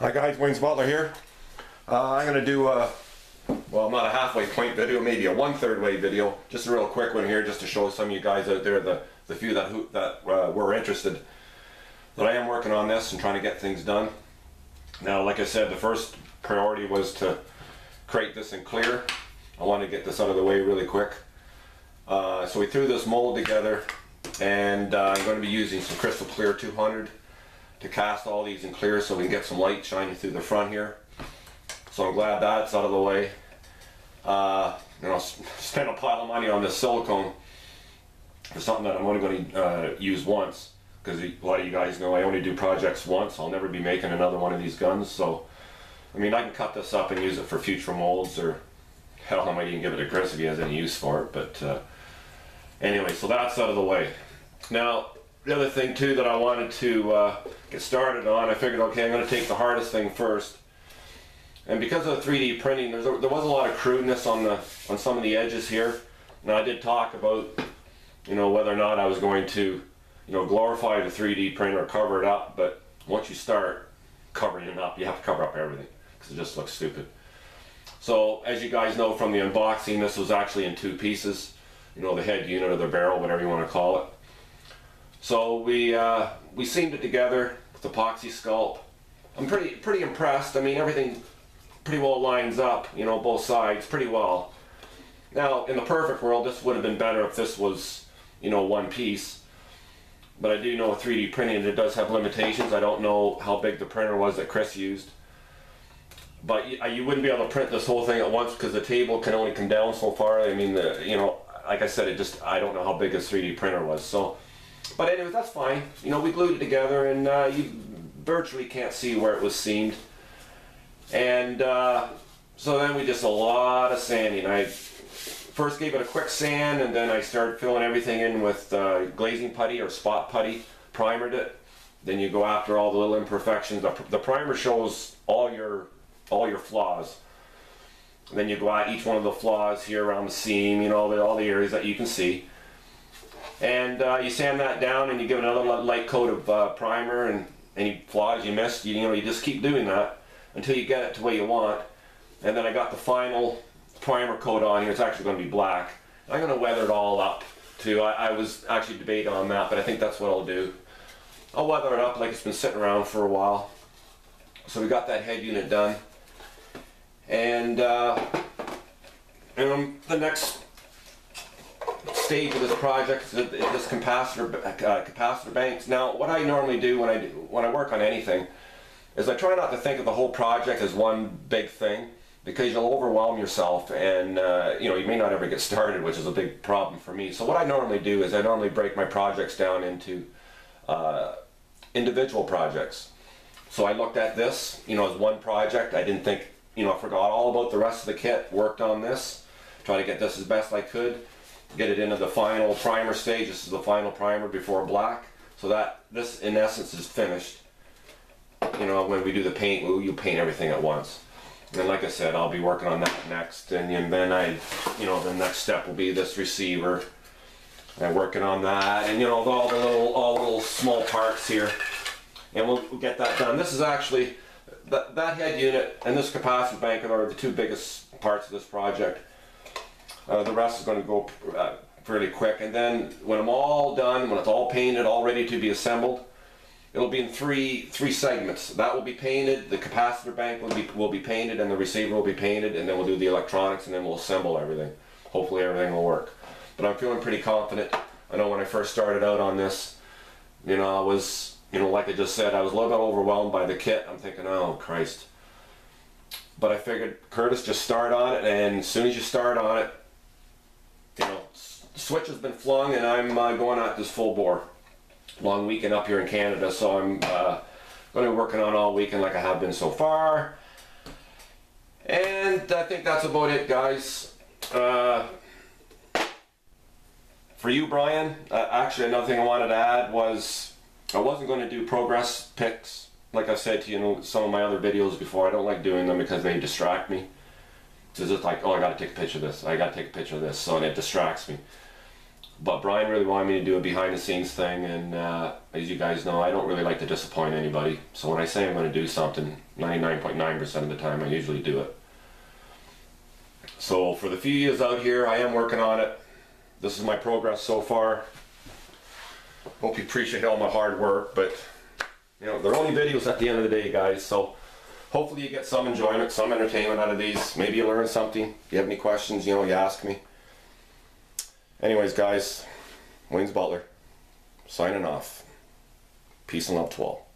Hi guys, Wayne's Butler here. I'm going to do well, not a halfway point video, maybe a 1/3 way video. Just a real quick one here, just to show some of you guys out there, the few that were interested, that I am working on this and trying to get things done. Now, like I said, the first priority was to create this in clear. I want to get this out of the way really quick. So we threw this mold together, and I'm going to be using some crystal clear 200 to cast all these in clear so we can get some light shining through the front here. So I'm glad that's out of the way. Spent a pile of money on this silicone for something that I'm only going to use once, because a lot of you guys know I only do projects once. I'll never be making another one of these guns. So I mean, I can cut this up and use it for future molds, or hell, I might even give it to Chris if he has any use for it. But anyway, so that's out of the way. Now, the other thing too that I wanted to get started on, I figured, okay, I'm going to take the hardest thing first. And because of 3D printing, there was a lot of crudeness on some of the edges here. Now, I did talk about, whether or not I was going to, glorify the 3D printer or cover it up. But once you start covering it up, you have to cover up everything, because it just looks stupid. So, as you guys know from the unboxing, this was actually in 2 pieces. The head unit or the barrel, whatever you want to call it. So we seamed it together with epoxy sculpt. I'm pretty impressed. I mean, everything pretty well lines up, both sides pretty well. Now, in the perfect world, this would have been better if this was, one piece. But I do know with 3D printing, it does have limitations. I don't know how big the printer was that Chris used. But you wouldn't be able to print this whole thing at once, because the table can only come down so far. I mean, like I said, I don't know how big his 3D printer was. So, but anyways, that's fine. We glued it together, and you virtually can't see where it was seamed. And so then we just a lot of sanding. I first gave it a quick sand, and then I started filling everything in with glazing putty or spot putty, primered it. Then you go after all the little imperfections. The primer shows all your flaws. And then you go at each one of the flaws here around the seam, all the areas that you can see. And you sand that down, and you give it another light coat of primer, and any flaws you missed, you just keep doing that until you get it to where you want. And then I got the final primer coat on here. It's actually going to be black. I'm going to weather it all up too. I was actually debating on that, but I think that's what I'll do. I'll weather it up like it's been sitting around for a while. So we got that head unit done. And the next stage of this project is this capacitor banks. Now, what I normally do when I work on anything is I try not to think of the whole project as one big thing, because you'll overwhelm yourself, and you may not ever get started, which is a big problem for me. So what I normally do is I normally break my projects down into individual projects. So I looked at this, as one project. I didn't think, I forgot all about the rest of the kit, worked on this, try to get this as best I could, get it into the final primer stage. This is the final primer before black, so that this in essence is finished. When we do the paint, you paint everything at once. And like I said, I'll be working on that next, and then the next step will be this receiver. I'm working on that, and all the little small parts here, and we'll get that done. This is actually that head unit and this capacitor bank are the 2 biggest parts of this project. The rest is going to go fairly quick, and then when I'm all done, when it's all painted, all ready to be assembled, it'll be in three segments. That will be painted, the capacitor bank will be painted, and the receiver will be painted, and then we'll do the electronics, and then we'll assemble everything. Hopefully everything will work. But I'm feeling pretty confident. I know when I first started out on this, I was, like I just said, I was a little bit overwhelmed by the kit. I'm thinking, oh Christ. But I figured, Curtis, just start on it, and as soon as you start on it, the switch has been flung, and I'm going at this full bore. Long weekend up here in Canada, so I'm going to be working on all weekend like I have been so far. And I think that's about it, guys. For you, Brian, actually another thing I wanted to add was I wasn't going to do progress pics. Like I said to you in some of my other videos before, I don't like doing them because they distract me. It's just like, oh, I got to take a picture of this, I got to take a picture of this, so it distracts me. But Brian really wanted me to do a behind the scenes thing, and as you guys know, I don't really like to disappoint anybody. So when I say I'm going to do something, 99.9% of the time I usually do it. So for the few years out here, I am working on it. This is my progress so far. Hope you appreciate all my hard work, but you know, they're only videos at the end of the day, guys, so hopefully you get some enjoyment, some entertainment out of these. Maybe you learn something. If you have any questions, you know, you ask me. Anyways, guys, Wayne's Butler, signing off. Peace and love to all.